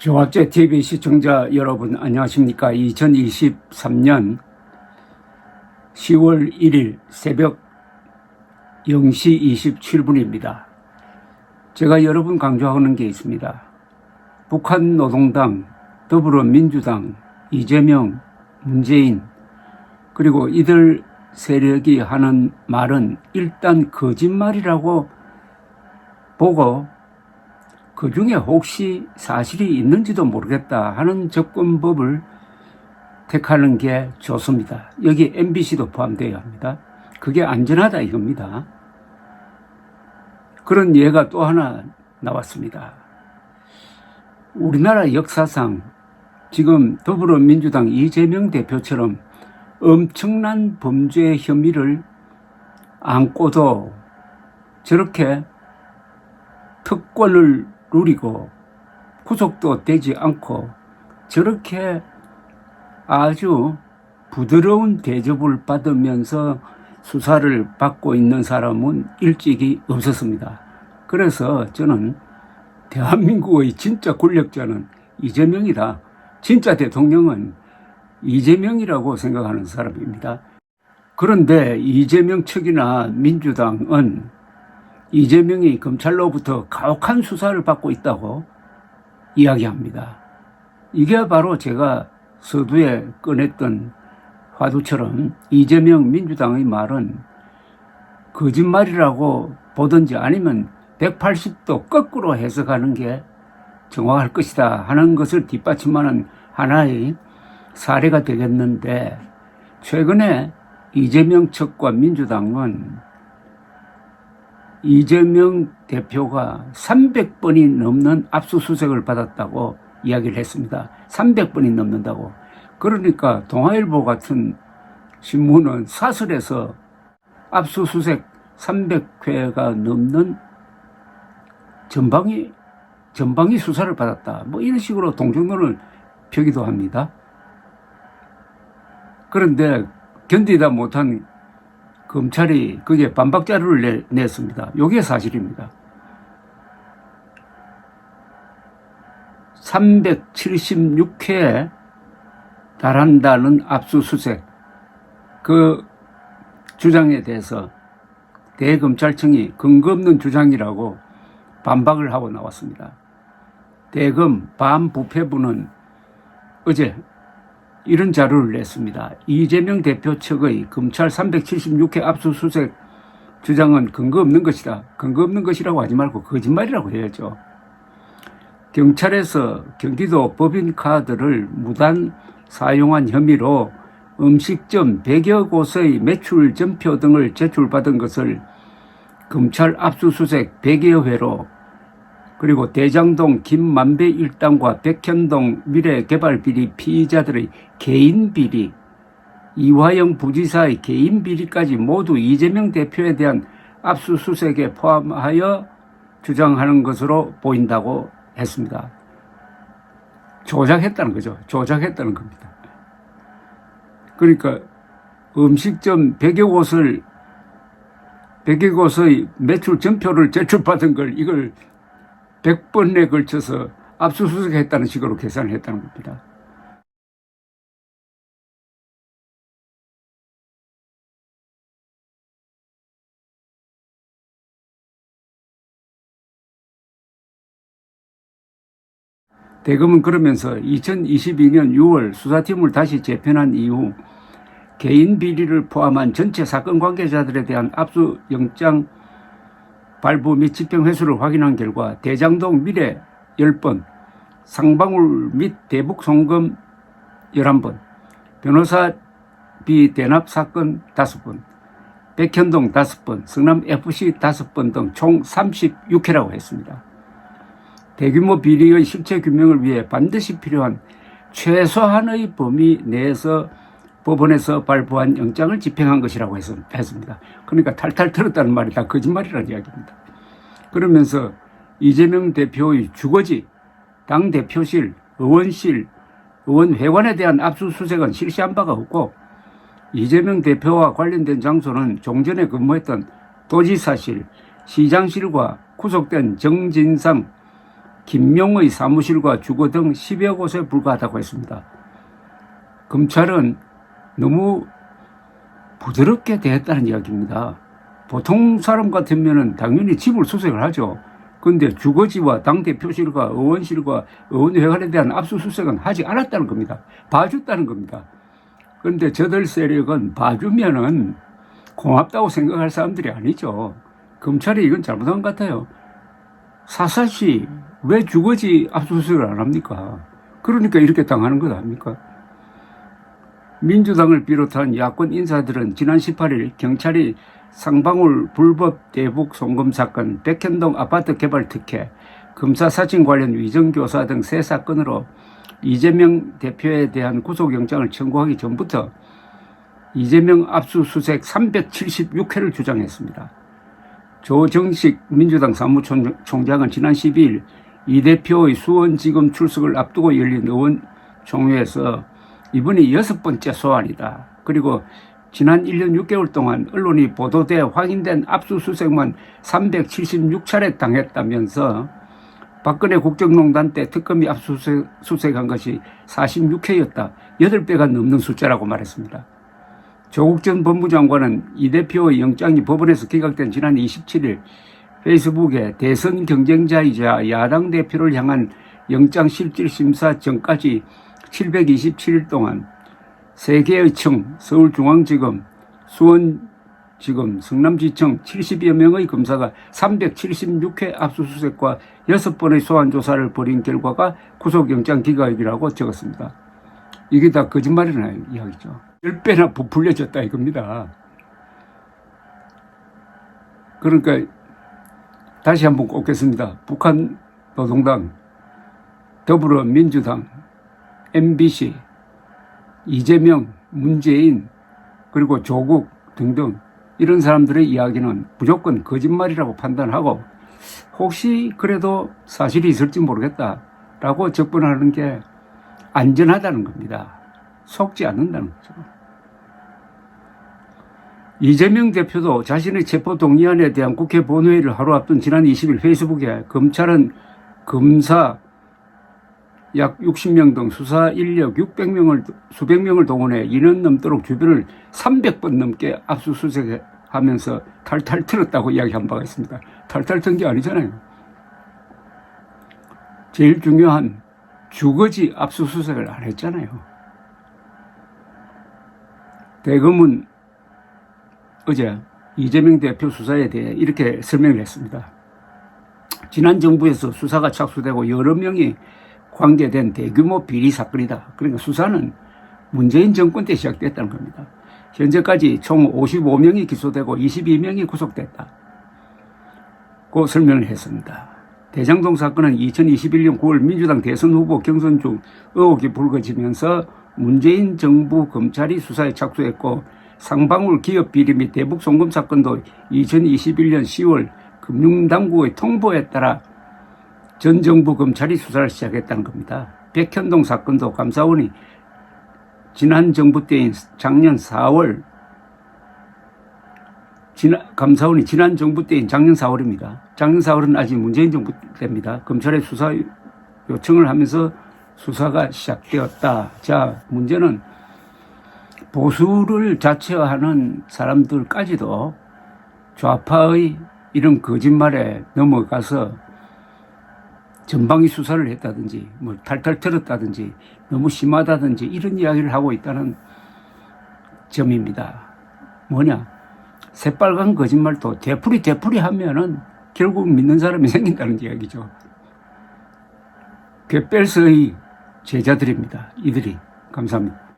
조합제 TV 시청자 여러분 안녕하십니까. 2023년 10월 1일 새벽 0시 27분입니다. 제가 여러분 강조하는 게 있습니다. 북한 노동당, 더불어민주당, 이재명, 문재인 그리고 이들 세력이 하는 말은 일단 거짓말이라고 보고 그 중에 혹시 사실이 있는지도 모르겠다 하는 접근법을 택하는 게 좋습니다. 여기 MBC도 포함되어야 합니다. 그게 안전하다 이겁니다. 그런 예가 또 하나 나왔습니다. 우리나라 역사상 지금 더불어민주당 이재명 대표처럼 엄청난 범죄 혐의를 안고도 저렇게 특권을 누리고 구속도 되지 않고 저렇게 아주 부드러운 대접을 받으면서 수사를 받고 있는 사람은 일찍이 없었습니다. 그래서 저는 대한민국의 진짜 권력자는 이재명이다. 진짜 대통령은 이재명이라고 생각하는 사람입니다. 그런데 이재명 측이나 민주당은 이재명이 검찰로부터 가혹한 수사를 받고 있다고 이야기합니다. 이게 바로 제가 서두에 꺼냈던 화두처럼 이재명 민주당의 말은 거짓말이라고 보든지 아니면 180도 거꾸로 해석하는 게 정확할 것이다 하는 것을 뒷받침하는 하나의 사례가 되겠는데, 최근에 이재명 측과 민주당은 이재명 대표가 300번이 넘는 압수수색을 받았다고 이야기를 했습니다. 300번이 넘는다고. 그러니까 동아일보 같은 신문은 사설에서 압수수색 300회가 넘는 전방위 수사를 받았다. 뭐 이런 식으로 동정론을 펴기도 합니다. 그런데 견디다 못한 검찰이 거기에 반박 자료를 냈습니다. 이게 사실입니다. 376회에 달한다는 압수수색 그 주장에 대해서 대검찰청이 근거 없는 주장이라고 반박을 하고 나왔습니다. 대검 반부패부는 어제 이런 자료를 냈습니다. 이재명 대표 측의 검찰 376회 압수수색 주장은 근거 없는 것이다. 근거 없는 것이라고 하지 말고 거짓말이라고 해야죠. 경찰에서 경기도 법인카드를 무단 사용한 혐의로 음식점 100여 곳의 매출 전표 등을 제출받은 것을 검찰 압수수색 100여 회로, 그리고 대장동 김만배 일당과 백현동 미래개발비리 피의자들의 개인비리, 이화영 부지사의 개인비리까지 모두 이재명 대표에 대한 압수수색에 포함하여 주장하는 것으로 보인다고 했습니다. 조작했다는 거죠. 조작했다는 겁니다. 그러니까 음식점 100여 곳의 매출 전표를 제출받은 걸 이걸 100번에 걸쳐서 압수수색했다는 식으로 계산을 했다는 겁니다. 대검은 그러면서 2022년 6월 수사팀을 다시 재편한 이후 개인 비리를 포함한 전체 사건 관계자들에 대한 압수영장 발부 및 집행 횟수를 확인한 결과 대장동 미래 10번, 상방울 및 대북 송금 11번, 변호사비 대납 사건 5번, 백현동 5번, 성남FC 5번 등 총 36회라고 했습니다. 대규모 비리의 실체 규명을 위해 반드시 필요한 최소한의 범위 내에서 법원에서 발부한 영장을 집행한 것이라고 했습니다. 그러니까 탈탈 털었다는 말이 다 거짓말이라는 이야기입니다. 그러면서 이재명 대표의 주거지, 당대표실, 의원실, 의원회관에 대한 압수수색은 실시한 바가 없고, 이재명 대표와 관련된 장소는 종전에 근무했던 도지사실, 시장실과 구속된 정진상 김용의 사무실과 주거 등 10여 곳에 불과하다고 했습니다. 검찰은 너무 부드럽게 대했다는 이야기입니다. 보통 사람 같으면 당연히 집을 수색을 하죠. 그런데 주거지와 당대표실과 의원실과 의원회관에 대한 압수수색은 하지 않았다는 겁니다. 봐줬다는 겁니다. 그런데 저들 세력은 봐주면은 고맙다고 생각할 사람들이 아니죠. 검찰이 이건 잘못한 것 같아요. 사사시 왜 주거지 압수수색을 안 합니까? 그러니까 이렇게 당하는 것 아닙니까? 민주당을 비롯한 야권 인사들은 지난 18일 경찰이 상방울 불법 대북 송금 사건, 백현동 아파트 개발 특혜, 검사 사진 관련 위정교사 등 세 사건으로 이재명 대표에 대한 구속영장을 청구하기 전부터 이재명 압수수색 376회를 주장했습니다. 조정식 민주당 사무총장은 지난 12일 이 대표의 수원지검 출석을 앞두고 열린 의원총회에서 이번이 6번째 소환이다. 그리고 지난 1년 6개월 동안 언론이 보도돼 확인된 압수수색만 376차례 당했다면서 박근혜 국정농단 때 특검이 압수수색한 것이 46회였다. 8배가 넘는 숫자라고 말했습니다. 조국 전 법무장관은 이 대표의 영장이 법원에서 기각된 지난 27일 페이스북에 대선 경쟁자이자 야당 대표를 향한 영장실질심사 전까지 727일 동안 3개의 청, 서울중앙지검, 수원지검, 성남지청 70여 명의 검사가 376회 압수수색과 6번의 소환조사를 벌인 결과가 구속영장 기각이라고 적었습니다. 이게 다 거짓말이라는 이야기죠. 10배나 부풀려졌다 이겁니다. 그러니까 다시 한번 꼽겠습니다. 북한 노동당, 더불어민주당, MBC, 이재명, 문재인, 그리고 조국 등등 이런 사람들의 이야기는 무조건 거짓말이라고 판단하고 혹시 그래도 사실이 있을지 모르겠다라고 접근하는 게 안전하다는 겁니다. 속지 않는다는 거죠. 이재명 대표도 자신의 체포동의안에 대한 국회 본회의를 하루 앞둔 지난 20일 페이스북에 검찰은 검사 약 60명 등 수사 인력 수백 명을 동원해 2년 넘도록 주변을 300번 넘게 압수수색하면서 탈탈 털었다고 이야기한 바가 있습니다. 탈탈 턴 게 아니잖아요. 제일 중요한 주거지 압수수색을 안 했잖아요. 대검은 어제 이재명 대표 수사에 대해 이렇게 설명을 했습니다. 지난 정부에서 수사가 착수되고 여러 명이 관계된 대규모 비리 사건이다. 그러니까 수사는 문재인 정권 때 시작됐다는 겁니다. 현재까지 총 55명이 기소되고 22명이 구속됐다. 고 설명을 했습니다. 대장동 사건은 2021년 9월 민주당 대선 후보 경선 중 의혹이 불거지면서 문재인 정부 검찰이 수사에 착수했고 상방울 기업 비리 및 대북 송금 사건도 2021년 10월 금융당국의 통보에 따라 전 정부 검찰이 수사를 시작했다는 겁니다. 백현동 사건도 감사원이 지난 정부 때인 작년 4월 감사원이 지난 정부 때인 작년 4월입니다. 작년 4월은 아직 문재인 정부 때입니다. 검찰에 수사 요청을 하면서 수사가 시작되었다. 자, 문제는 보수를 자처하는 사람들까지도 좌파의 이런 거짓말에 넘어가서 전방위 수사를 했다든지 뭐 탈탈 털었다든지 너무 심하다든지 이런 이야기를 하고 있다는 점입니다. 뭐냐? 새빨간 거짓말도 되풀이 하면은 결국 믿는 사람이 생긴다는 이야기죠. 괴벨스의 제자들입니다. 이들이. 감사합니다.